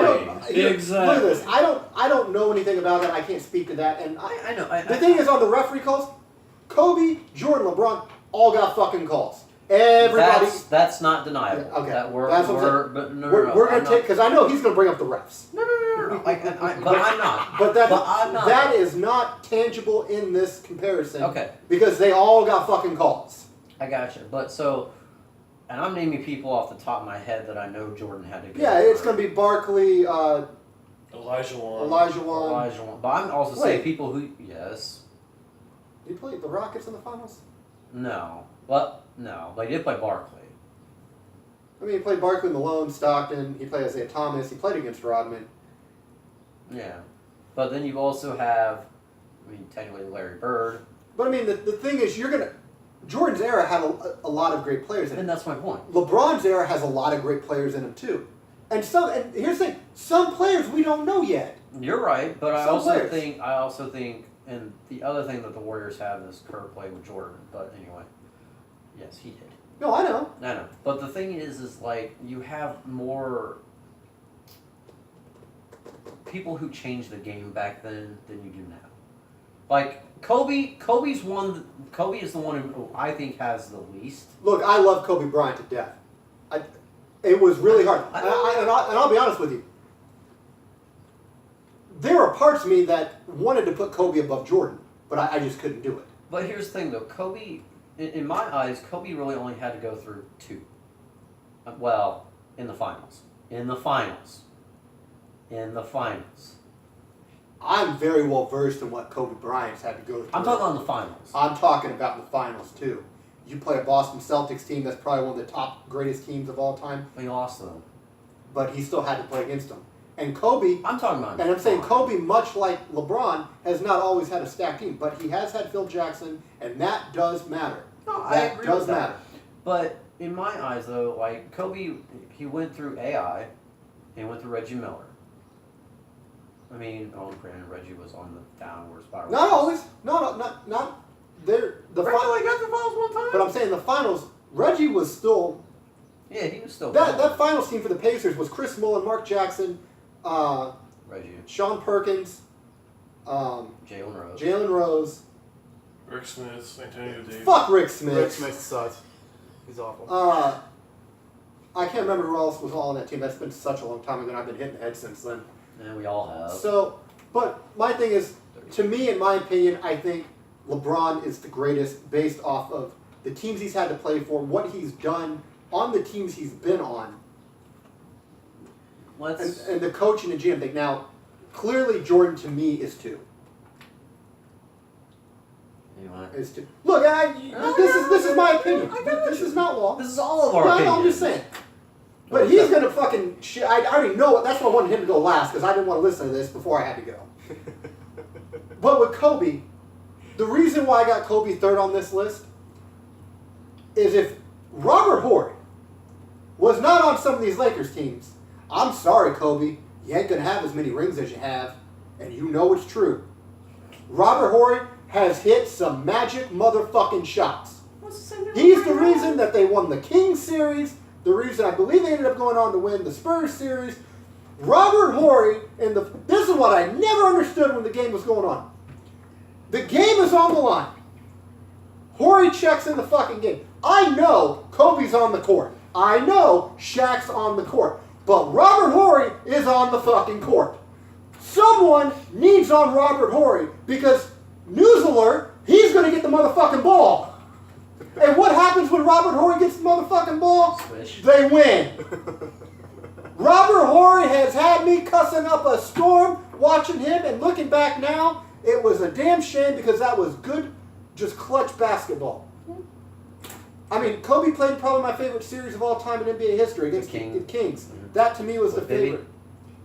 Look at this. I don't know anything about that. I can't speak to that. And I know. the thing is, on the referee calls, Kobe, Jordan, LeBron all got fucking calls. Everybody. That's not deniable. Okay. That That's what I'm saying. but no, We're I'm gonna take because I know he's gonna bring up the refs. No. But I'm not. But I'm not. that is not tangible in this comparison. Okay. Because they all got fucking calls. I gotcha. But so, and I'm naming people off the top of my head that I know Jordan had to go. Yeah, it's gonna be Barkley, Elijah Wan. Elijah Wan. Elijah Wan. But I'm also Wait. saying people who yes, Did he play the Rockets in the finals? no, but no, but he did play Barkley. I mean, he played Barkley, Malone, Stockton. He played Isaiah Thomas. He played against Rodman. Yeah, but then you also have, I mean, technically Larry Bird, But I mean, the thing is, Jordan's era had a lot of great players in and it. that's my point. LeBron's era has a lot of great players in him too. And here's the thing: some players we don't know yet. You're right, but I Some also players. think, and the other thing that the Warriors have is Kerr played with Jordan. But anyway, yes, he did. No, I know. I know, but the thing is like you have more people who changed the game back then than you do now. Like Kobe is the one who I think has the least. Look, I love Kobe Bryant to death. It was really hard. I And I'll be honest with you. There are parts of me that wanted to put Kobe above Jordan, but I just couldn't do it. But here's the thing though, Kobe, in my eyes, Kobe really only had to go through 2. Well, in the finals. I'm very well versed in what Kobe Bryant's had to go through. I'm talking about the finals. I'm talking about the finals too. You play a Boston Celtics team that's probably one of the top greatest teams of all time, We lost them. but he still had to play against them. And Kobe, I'm talking about. and I'm saying Kobe, much like LeBron, has not always had a stacked team, but he has had Phil Jackson, and that does matter. No, I That agree does with that. matter. But in my eyes, though, like Kobe, he went through AI, and went through Reggie Miller. I mean, granted, Reggie was on the downward spiral. Not always. Not. There. Reggie only got the finals one time. But I'm saying the finals. Reggie was still Yeah, he was still. that finals team for the Pacers was Chris Mullin, Mark Jackson, Reggie, Sean Perkins, Jalen Rose. Rose. Rick Smith, Antonio Davis. Fuck Rick Smith. Rick Smith sucks. He's awful. I can't remember who else was all on that team. That's been such a long time ago, and I've been hitting the head since then. And we all have. So, but my thing is, to me, in my opinion, I think LeBron is the greatest based off of the teams he's had to play for, what he's done on the teams he's been on, and the coach and the GM thing. Now, clearly, Jordan to me is 2. Anyway. Is 2. Look, this is my opinion. This is not law. This is all of our No, opinions. I'm just saying. But he's gonna fucking shit. I already know it. That's why I wanted him to go last because I didn't want to listen to this before I had to go. But with Kobe, the reason why I got Kobe 3rd on this list is if Robert Horry was not on some of these Lakers teams, I'm sorry, Kobe, you ain't gonna have as many rings as you have, and you know it's true. Robert Horry has hit some magic motherfucking shots. He's the reason that they won the Kings series. The reason I believe they ended up going on to win the Spurs series. Robert Horry, this is what I never understood when the game was going on. The game is on the line. Horry checks in the fucking game. I know Kobe's on the court. I know Shaq's on the court. But Robert Horry is on the fucking court. Someone needs on Robert Horry because, news alert, he's going to get the motherfucking ball. And what happens when Robert Horry gets the motherfucking ball? Swish. They win. Robert Horry has had me cussing up a storm watching him, and looking back now, it was a damn shame because that was good just clutch basketball. I mean, Kobe played probably my favorite series of all time in NBA history against the Kings. That to me was the favorite.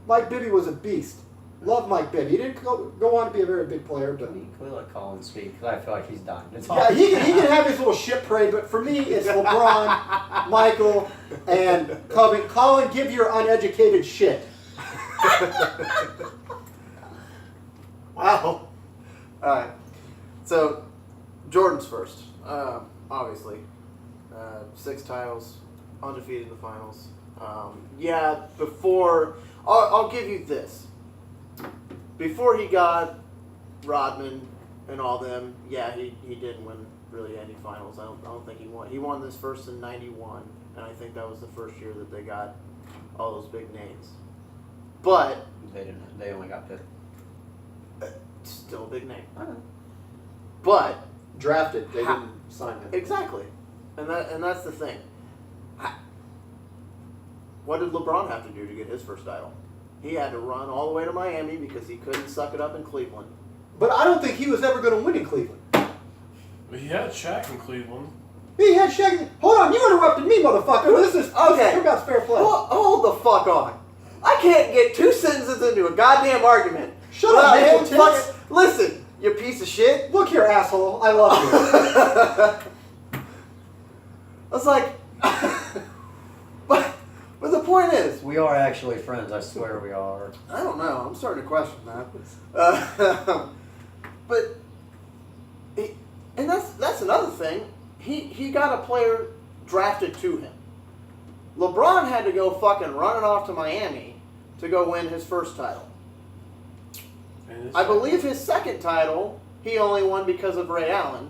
Mike Bibby was a beast. Love Mike Bibby. He didn't go on to be a very big player, but Can we let Colin speak? Because I feel like he's dying to yeah, talk. he can have his little shit parade. But for me, it's LeBron, Michael, and Kobe. Colin, give your uneducated shit. Wow. Alright. So, Jordan's first. Obviously. 6 titles, undefeated in the finals. I'll give you this. Before he got Rodman and all them, he didn't win really any finals. I don't think he won. He won this first in '91, and I think that was the first year that they got all those big names. But They didn't. They only got 5. still a big name. But Drafted. They didn't sign him. exactly, and that's the thing. What did LeBron have to do to get his first title? He had to run all the way to Miami because he couldn't suck it up in Cleveland. But I don't think he was ever going to win in Cleveland. But he had Shaq in Cleveland. He had Shaq. Hold on, you interrupted me, motherfucker. This is Okay. God's fair play. Hold the fuck on. I can't get 2 sentences into a goddamn argument. Shut up, without man. him fucking- Listen, you piece of shit. Look here, asshole. I love you. I was like, but the point is, We are actually friends. I swear we are. I don't know. I'm starting to question that. But, and that's another thing. He got a player drafted to him. LeBron had to go fucking running off to Miami to go win his first title. I believe his second title he only won because of Ray Allen,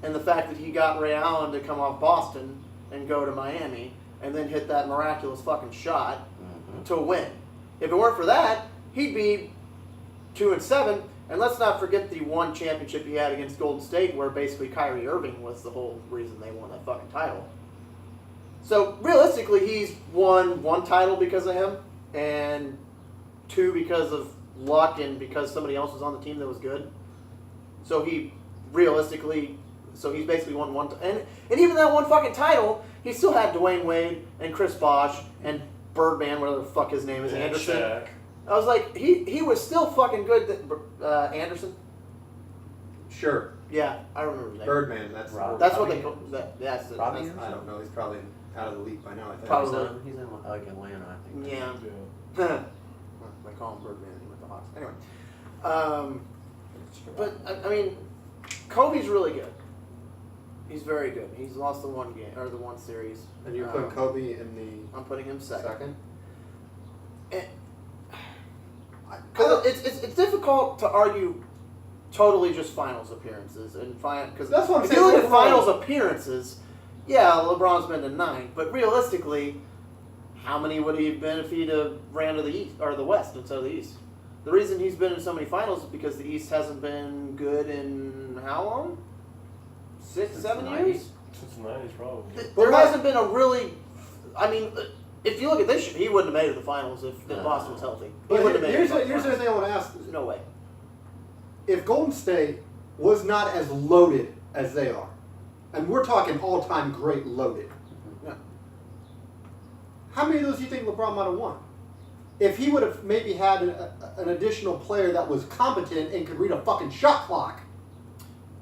and the fact that he got Ray Allen to come off Boston and go to Miami and then hit that miraculous fucking shot to win. If it weren't for that, he'd be 2-7. And let's not forget the one championship he had against Golden State, where basically Kyrie Irving was the whole reason they won that fucking title. So realistically, he's won 1 title because of him, and 2 because of luck and because somebody else was on the team that was good. So he's basically won 1. And even that 1 fucking title, he still had Dwayne Wade and Chris Bosh and Birdman, whatever the fuck his name is, And Anderson. Shaq. I was like, he was still fucking good. Anderson? Sure. Yeah, I remember his name. Birdman. That's Rob. That's what Robbie they call that. That's it. Robbie? I don't know. He's probably out of the league by now. I think. Probably. He's in like Atlanta, I think. Yeah. Yeah. They call him Birdman. He went to Hawks. Anyway. But, I mean, Kobe's really good. He's very good. He's lost the 1 game, or the 1 series. And you're putting Kobe in the I'm putting him second. second? Because it's difficult to argue totally just finals appearances and because That's what I'm if saying, you look at overall. finals appearances, yeah, LeBron's been to 9, but realistically, how many would he have been if he'd have ran to the East or the West instead of the East? The reason he's been in so many finals is because the East hasn't been good in how long? 6, Since 7 the years? 90s. Since the 90s, probably. There hasn't been a really. I mean, if you look at this year, he wouldn't have made it to the finals if Boston was healthy. He But wouldn't have made it. here's to the the finals. thing I want to ask. No way. If Golden State was not as loaded as they are, and we're talking all-time great loaded, Yeah. how many of those do you think LeBron might have won? If he would have maybe had an additional player that was competent and could read a fucking shot clock.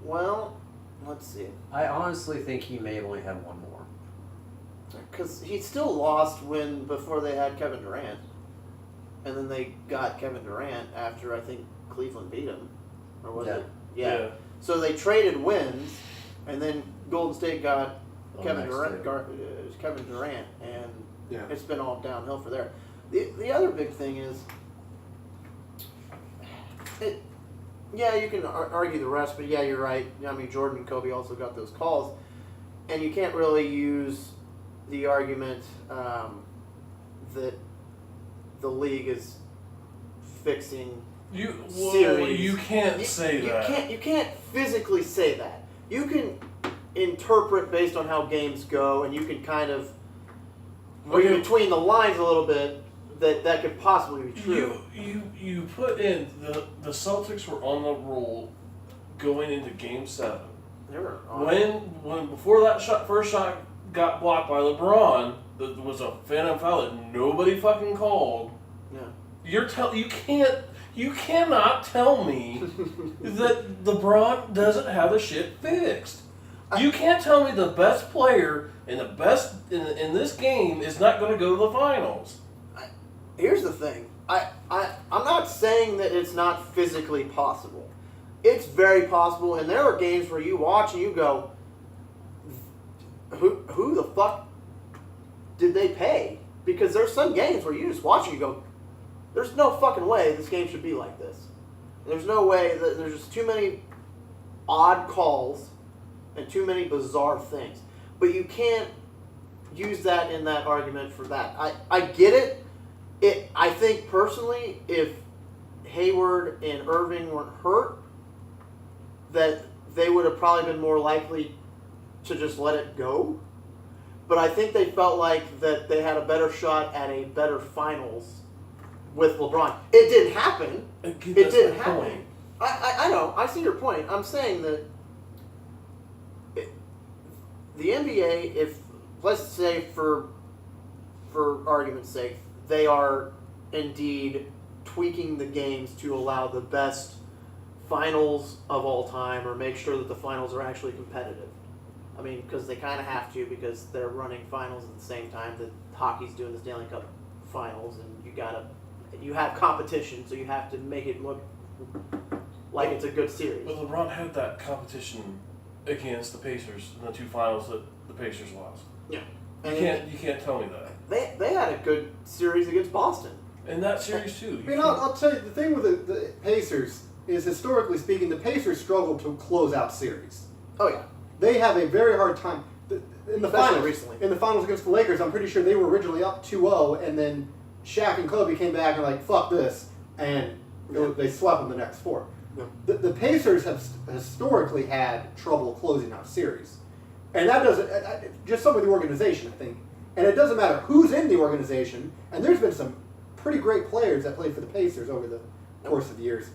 Well, let's see. I honestly think he may have only had 1 more. Because he still lost before they had Kevin Durant. And then they got Kevin Durant after, I think, Cleveland beat him. Or was it? Yeah. So they traded wins, and then Golden State got Kevin Durant, and Yeah. it's been all downhill for there. The other big thing is, you can argue the rest, but yeah, you're right. I mean, Jordan and Kobe also got those calls, and you can't really use the argument that the league is fixing series. You can't say that. You can't physically say that. You can interpret based on how games go, and you can kind of read between the lines a little bit that could possibly be true. You put in the Celtics were on the roll going into Game 7. They were When before that first shot got blocked by LeBron, there was a phantom foul that nobody fucking called. Yeah. You cannot tell me that LeBron doesn't have the shit fixed. You can't tell me the best player and the best in this game is not going to go to the finals. Here's the thing. I'm not saying that it's not physically possible. It's very possible, and there are games where you watch and you go, who the fuck did they pay? Because there's some games where you just watch and you go, there's no fucking way this game should be like this. There's no way that there's just too many odd calls and too many bizarre things. But you can't use that in that argument for that. I get it. I think personally, if Hayward and Irving weren't hurt, that they would have probably been more likely to just let it go. But I think they felt like that they had a better shot at a better finals with LeBron. It didn't happen. It didn't happen. I know. I see your point. I'm saying that the NBA, if let's say for argument's sake, they are indeed tweaking the games to allow the best finals of all time, or make sure that the finals are actually competitive. I mean, because they kind of have to, because they're running finals at the same time that hockey's doing the Stanley Cup finals, and you have competition, so you have to make it look like it's a good series. But LeBron had that competition against the Pacers in the two finals that the Pacers lost. Yeah, You can't tell me that. They had a good series against Boston. In that series too. I mean, I'll tell you, the thing with the Pacers is, historically speaking, the Pacers struggle to close out series. Oh yeah. They have a very hard time. In the Especially finals, recently. in the finals against the Lakers, I'm pretty sure they were originally up 2-0, and then Shaq and Kobe came back and like, fuck this, and they swept them the next four. Yeah. The Pacers have historically had trouble closing out series. And that doesn't, just some of the organization, I think. And it doesn't matter who's in the organization, and there's been some pretty great players that played for the Pacers over the course of the years.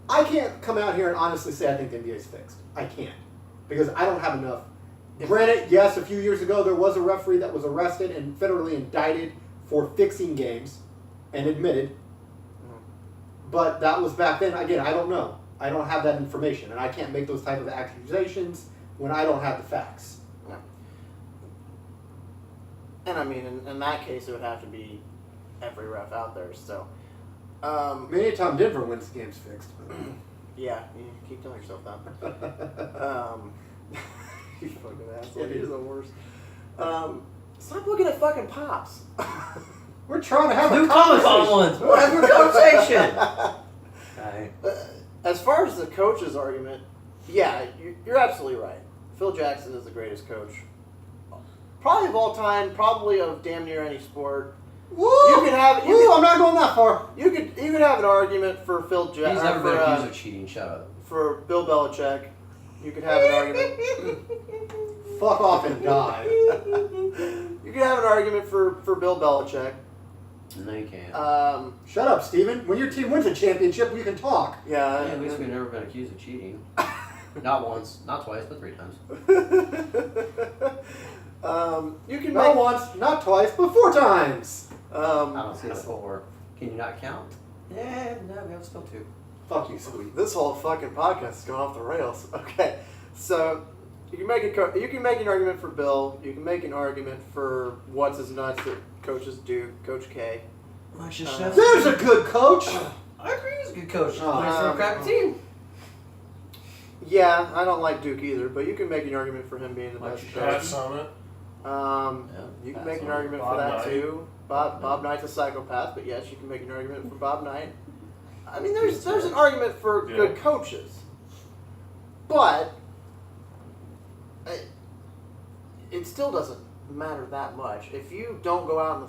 I can't come out here and honestly say I think the NBA's fixed. I can't. Because I don't have enough. Granted, yes, a few years ago there was a referee that was arrested and federally indicted for fixing games and admitted. But that was back then. Again, I don't know. I don't have that information, and I can't make those type of accusations when I don't have the facts. Yeah. And I mean, in that case, it would have to be every ref out there. So, I mean, anytime Denver wins, the game's fixed. yeah, you keep telling yourself that. You fucking asshole. Yeah, You're the worst. Stop looking at fucking pops. We're trying to have New a Comic conversation. Con ones. We're having a conversation. Right. As far as the coach's argument, yeah, you're absolutely right. Phil Jackson is the greatest coach, probably of all time, probably of damn near any sport. Woo! I'm not going that far. You could have an argument for Phil He's Jackson. never been accused of cheating. Shut up. For Bill Belichick, you could have an argument. Fuck off and die. You could have an argument for Bill Belichick. No, you can't. Shut up, Steven. When your team wins a championship, we can talk. Yeah. At least we've never been accused of cheating. Not once, not twice, but 3 times. You can Not once, not twice, but 4 times. I don't see the 4. Can you not count? Yeah, no, we have still 2. Fuck you, sweet. This whole fucking podcast is going off the rails. Okay, so you can make an argument for Bill. You can make an argument for what's his nuts that coaches do, Coach K. There's a good coach. I agree, he's a good coach. Oh. Plays for a crappy team. Yeah, I don't like Duke either, but you can make an argument for him being the best Pat coach. Summit. You can Pat make an Summitt. argument for Bob that Knight. too. Bob Knight's a psychopath, but yes, you can make an argument for Bob Knight. I mean, there's an argument for Yeah. good coaches, but it still doesn't matter that much if you don't go out in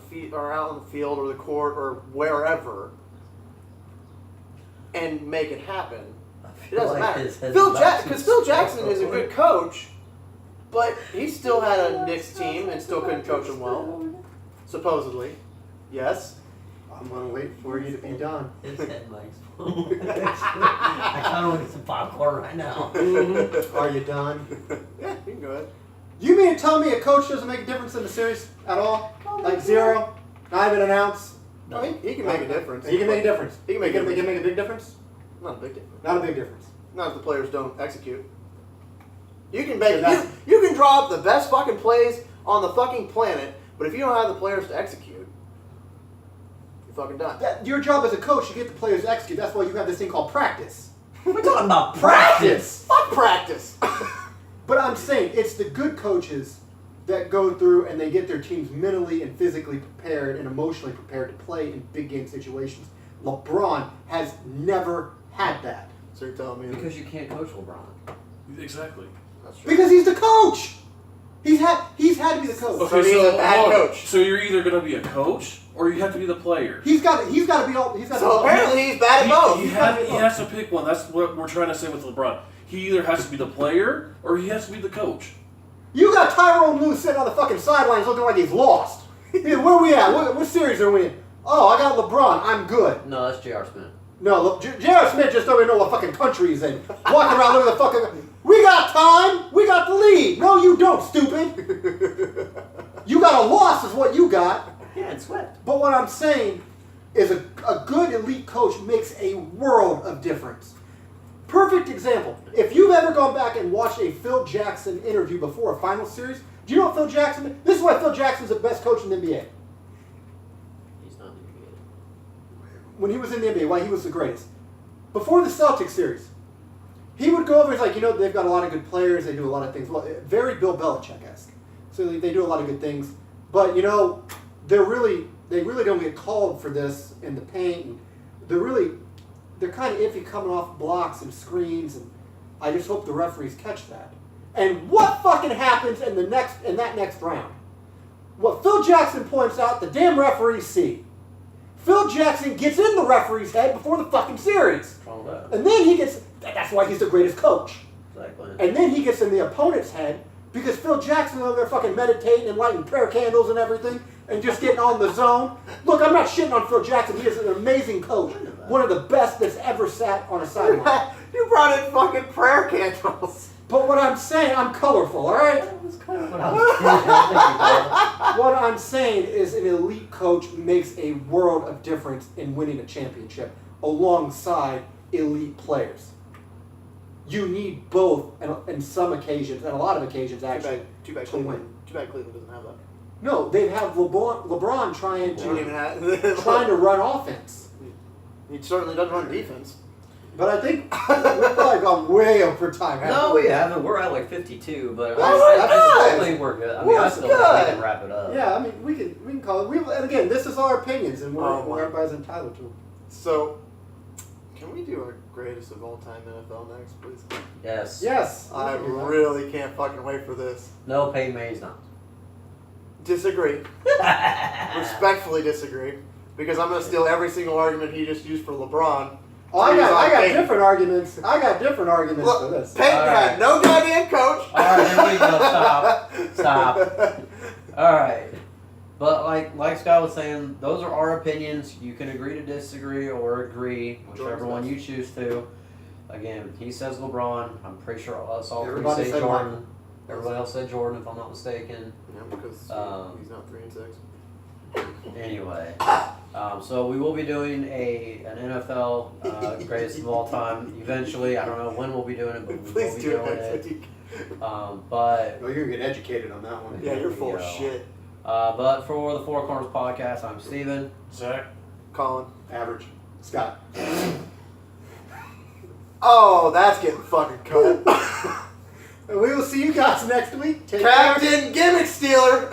the field or the court or wherever and make it happen. It doesn't matter. Because Phil Jackson is a good coach, but he still had a Knicks team and still couldn't coach them well. Supposedly, yes. I'm gonna wait for you to be done. His head mic's full. I kind of want to get some popcorn right now. Are you done? Yeah, you can go ahead. You mean to tell me a coach doesn't make a difference in the series at all? Like zero? Not even an ounce? No, he can make a difference. He can make a difference. He can make a He can make a big difference? Not a big difference. Not a big difference. Not if the players don't execute. You can make So that's- you can draw up the best fucking plays on the fucking planet, but if you don't have the players to execute, you're fucking done. Your job as a coach, you get the players to execute. That's why you have this thing called practice. We're talking about practice. Fuck practice. But I'm saying it's the good coaches that go through and they get their teams mentally and physically prepared and emotionally prepared to play in big game situations. LeBron has never had that. So you're telling me Because you can't coach LeBron. Exactly. that's true. Because he's the coach. He's had to be the coach. So he's a bad hold on. coach. So you're either going to be a coach or you have to be the player. He's got to be all. He's got So apparently he's bad at both. He has to pick one. That's what we're trying to say with LeBron. He either has to be the player or he has to be the coach. You got Tyrone Lue sitting on the fucking sidelines looking like he's lost. Where are we at? What series are we in? Oh, I got LeBron. I'm good. No, that's J.R. Smith. No, look, J.R. Smith just don't even know what fucking country he's in. Walking around looking at the fucking. We got time. We got the lead. No, you don't, stupid. You got a loss, is what you got. Yeah, and swept. But what I'm saying is a good elite coach makes a world of difference. Perfect example. If you've ever gone back and watched a Phil Jackson interview before a final series, do you know what Phil Jackson? This is why Phil Jackson's the best coach in the NBA. He's not in the NBA. When he was in the NBA, why he was the greatest. Before the Celtics series, he would go over. He's like, they've got a lot of good players. They do a lot of things. Well, very Bill Belichick-esque. So they do a lot of good things. But they really don't get called for this in the paint. And they're kind of iffy coming off blocks and screens, and I just hope the referees catch that. And what fucking happens in that next round? What Phil Jackson points out, the damn referees see. Phil Jackson gets in the referee's head before the fucking series. What's wrong with that? And then he gets, that's why he's the greatest coach. Exactly. And then he gets in the opponent's head because Phil Jackson over there fucking meditating and lighting prayer candles and everything and just getting on the zone. Look, I'm not shitting on Phil Jackson. He is an amazing coach. One of the best that's ever sat on a sideline. You brought in fucking prayer candles. But what I'm saying, I'm colorful, all right? That was kind of what I was thinking. What I'm saying is an elite coach makes a world of difference in winning a championship alongside elite players. You need both in some occasions, and a lot of occasions actually. Too bad to Cleveland. win. Too bad Cleveland doesn't have that. No, they have LeBron trying They don't even to have. run offense. He certainly doesn't run defense. But I think we've probably gone way over time. haven't No, we haven't. We're at like 52, but Oh, I good. think we're good. I mean, I We're still think we good. can wrap it up. Yeah, I mean we can call it. And again, this is our opinions, and Oh, everybody's entitled to them. So, can we do our greatest of all time NFL next, please? Yes. Yes, I we can do that. really can't fucking wait for this. No, Peyton Manning's not. Disagree. Respectfully disagree. Because I'm going to steal every single argument he just used for LeBron. Oh, I got Peyton. different arguments. I got different arguments for Look, this. Peyton All right. had no goddamn coach. All right, here we go. Stop. All right. But like Scott was saying, those are our opinions. You can agree to disagree or agree, whichever Jordan's one best. you choose to. Again, he says LeBron. I'm pretty sure us all three Everybody say said Jordan. Michael. Everybody else said Jordan, if I'm not mistaken. Yeah, because he's not 3-6. Anyway, so we will be doing an NFL greatest of all time eventually. I don't know when we'll be doing it, but we will Please be do doing it next it. week. But Oh, you're gonna get educated on that one. Yeah, you're full of Yo. shit. but for the Four Corners podcast, I'm Steven. Zach. Colin. Average. Scott. Oh, that's getting fucking cut. And we will see you guys next week. Take care. Captain Gimmick Stealer.